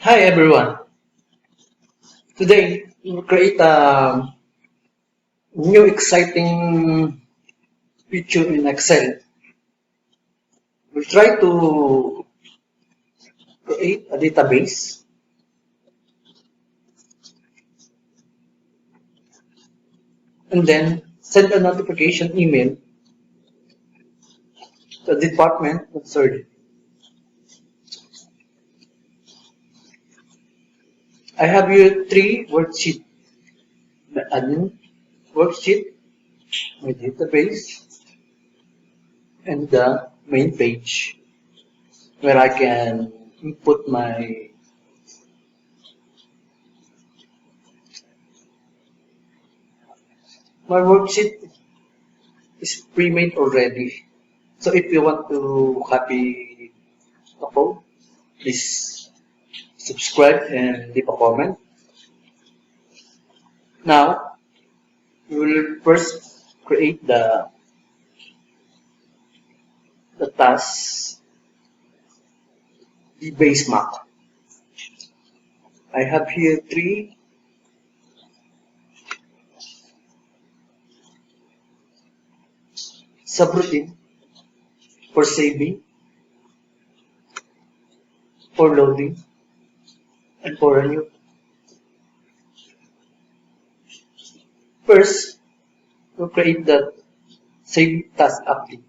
Hi everyone. Today we'll create a new exciting feature in Excel. We'll try to create a database and then send a notification email to the department concerned. I have here three worksheets: the admin worksheet, my database, and the main page where I can input my worksheet is pre-made already. So if you want to copy the code, please subscribe and leave a comment. Now, we will first create the task, the base map. I have here three subroutine for saving, for loading, and for running. First, we'll create the save task update.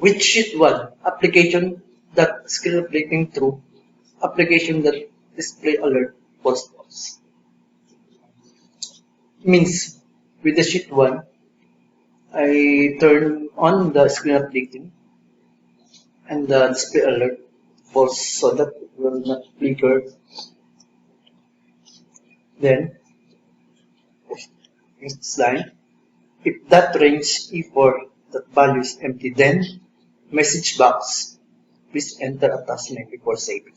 With sheet 1, application that skill updating through application that display alert false false. Means with the sheet 1, I turn on the screen updating and the display alert false so that it will not flicker. Then, next line, if that range E4 that value is empty, then message box, please enter a task name before saving.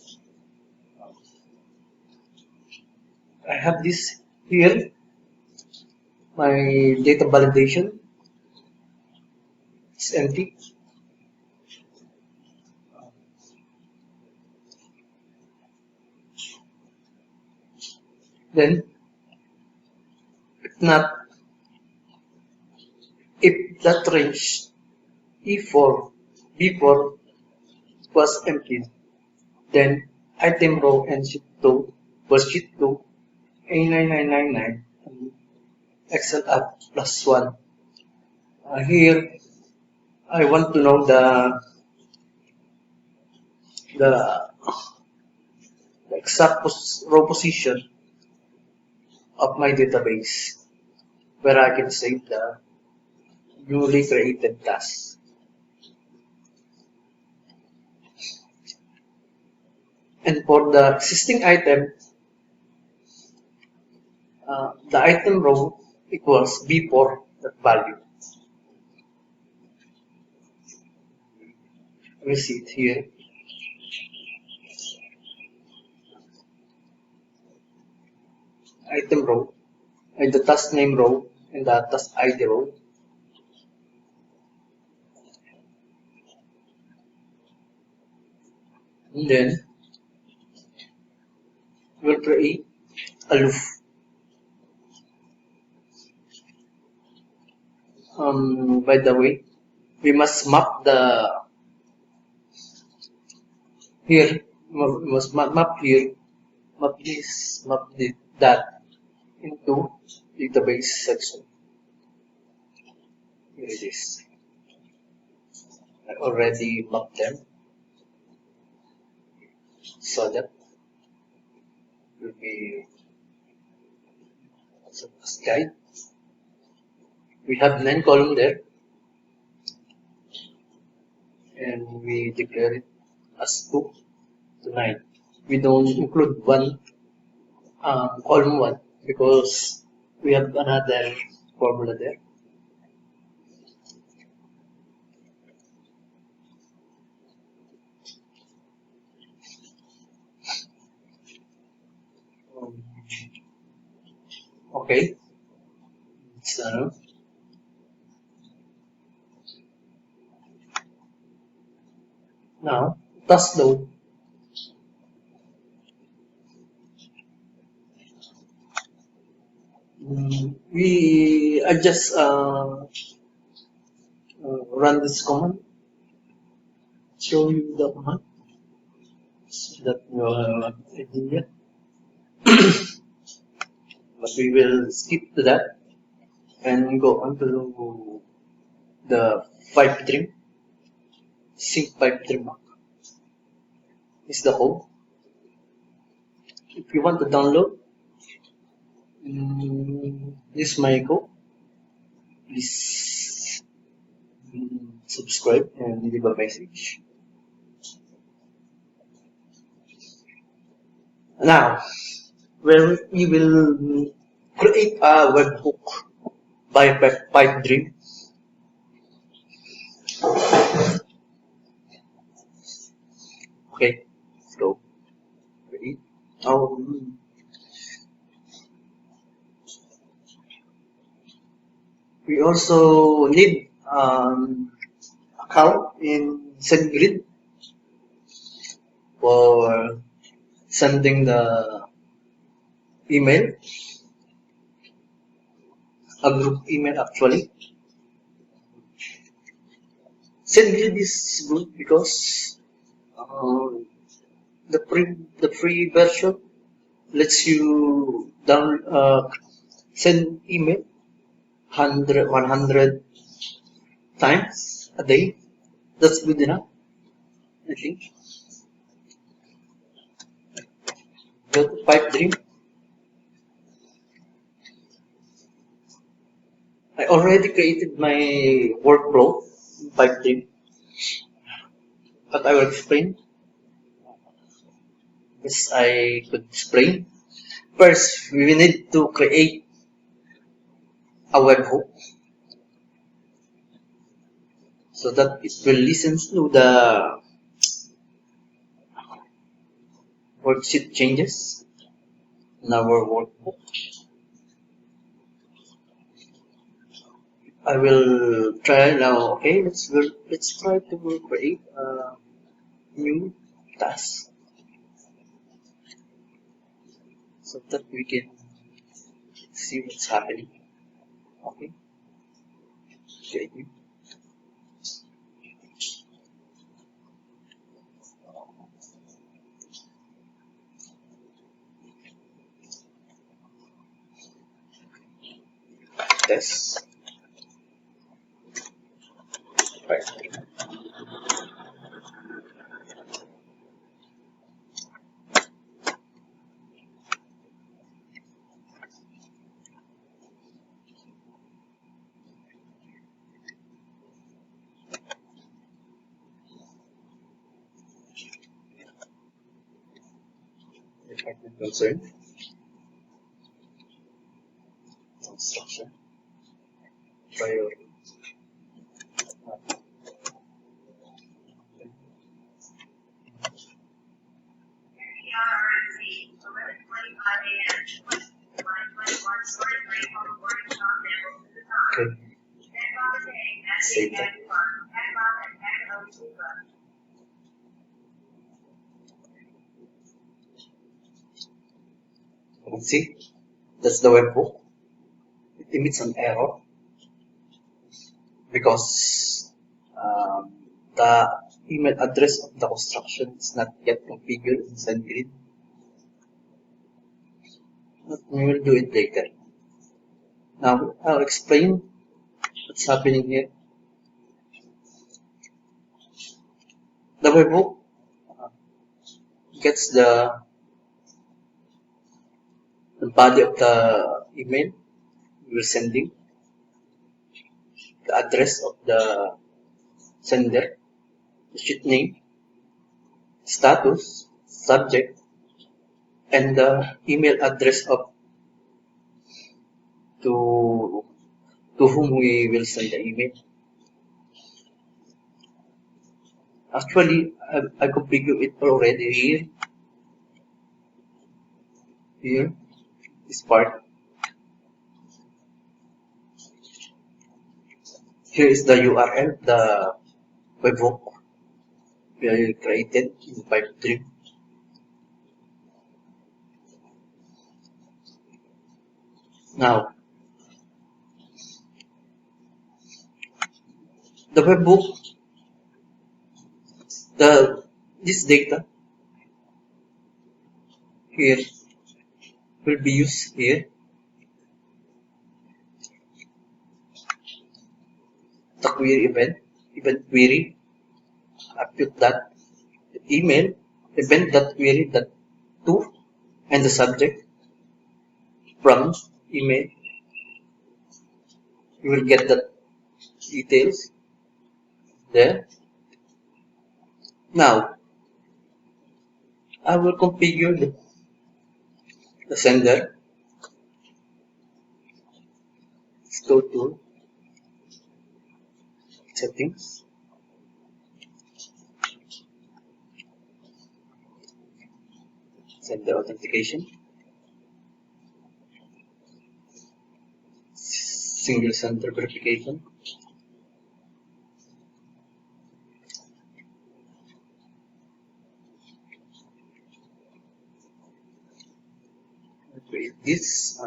I have this here, my data validation is empty. Then, if not, if that range E4, B4 was empty, then item row and sheet 2 was sheet 2, A9999, and Excel app plus 1. Here, I want to know the exact row position of my database where I can save the newly created task. And for the existing item, the item row equals B4 that value. Let me see it here. Item row and the task name row and the task ID row. And then we'll create a loop. By the way, we must map here, we must map here, map this, that into database section. Here it is. I already mapped them so that will be as guide. We have 9 columns there and we declare it as 2 to 9. We don't include one column 1 because we have another formula there. Okay, so Now, task load. I just run this command, show you the command so that you have an idea. But we will skip to that and go on to the pipe dream. Sync pipe dream is the home. If you want to download, this my go. Please subscribe and leave a message. Now, where we will create a webhook by pipe dream. Okay, so create. We also need account in SendGrid for sending the email, a group email actually. SendGrid is good because the free version lets you send email 100 times a day. That's good enough, I think. Go to pipe dream. I already created my workflow in pipe dream, but I will explain. Yes, I could explain. First, we need to create a webhook so that it will listen to the worksheet changes in our workbook. I will try now. Okay, let's try to create a new task so that we can see what's happening. Okay, create new. Test. Right. Department concern. Construction. Priority. Okay. Save that. See, that's the webhook. It emits an error because the email address of the construction is not yet configured in SendGrid. But we will do it later. Now I'll explain what's happening here. The webhook gets the body of the email we're sending, the address of the sender, the sheet name, status, subject, and the email address of to whom we will send the email. Actually, I configured it already here. Here, this part. Here is the URL, the webhook created in Pipedream. Now, the webbook, this data here will be used here. The query event query, I put that email, event that query that to, and the subject from email. You will get the details there. Now, I will configure the sender. Let's go to settings. Sender authentication. Single sender verification. Create this.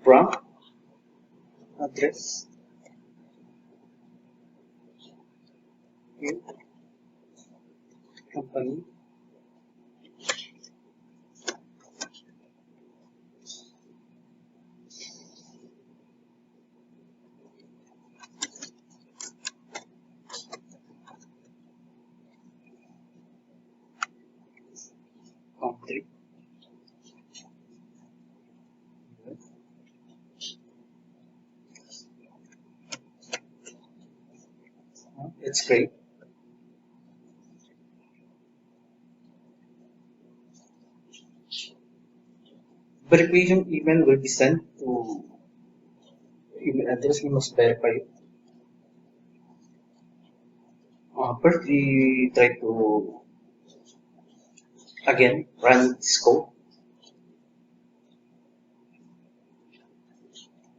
Prompt address in company country. It's great. Verification email will be sent to email address. We must verify it. First, we try to again run this code.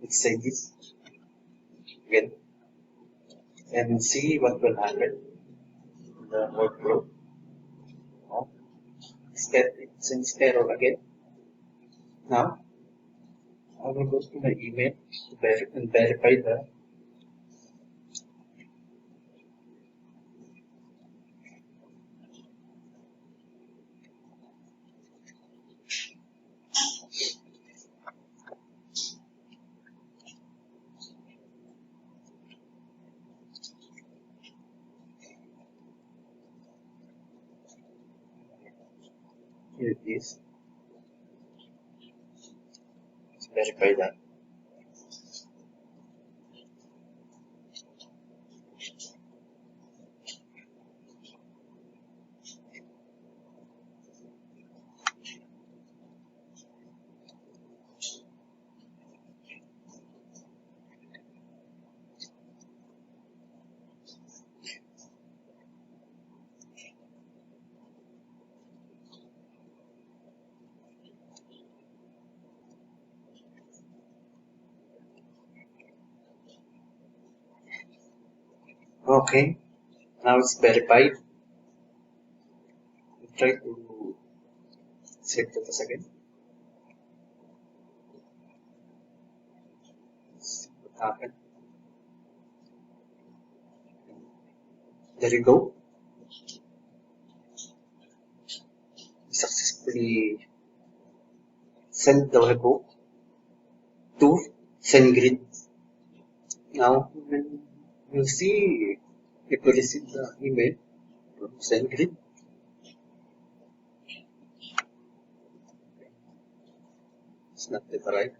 Let's say this again and see what will happen. The workflow. It sends error again. Now, I will go to my email and verify the here it is. Let's verify that. Okay, now it's verified. We'll try to save that again. See what happened. There you go. We successfully sent the webbook to SendGrid. Now we'll see if we receive the email from SendGrid. It's not that right.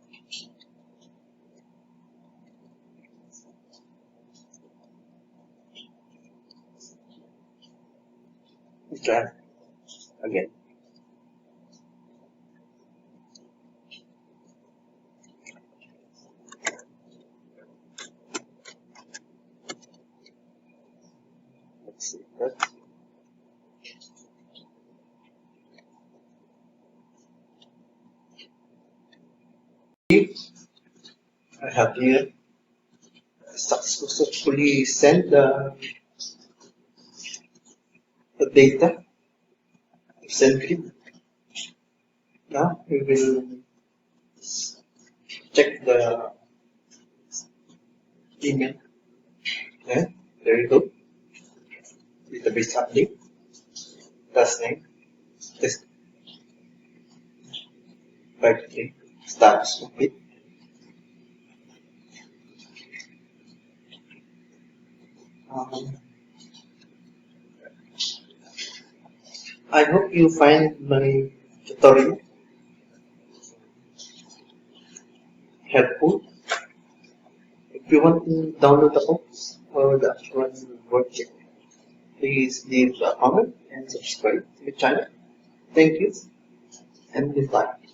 We'll try again. Let's see that. Okay, I have here successfully sent the data to SendGrid. Now we will check the email. Yeah, there you go. Database update. Task name. Test 53. Status complete. Um, I hope you find my tutorial helpful. If you want to download the books or the actual worksheet, please leave a comment and subscribe to the channel. Thank you and goodbye.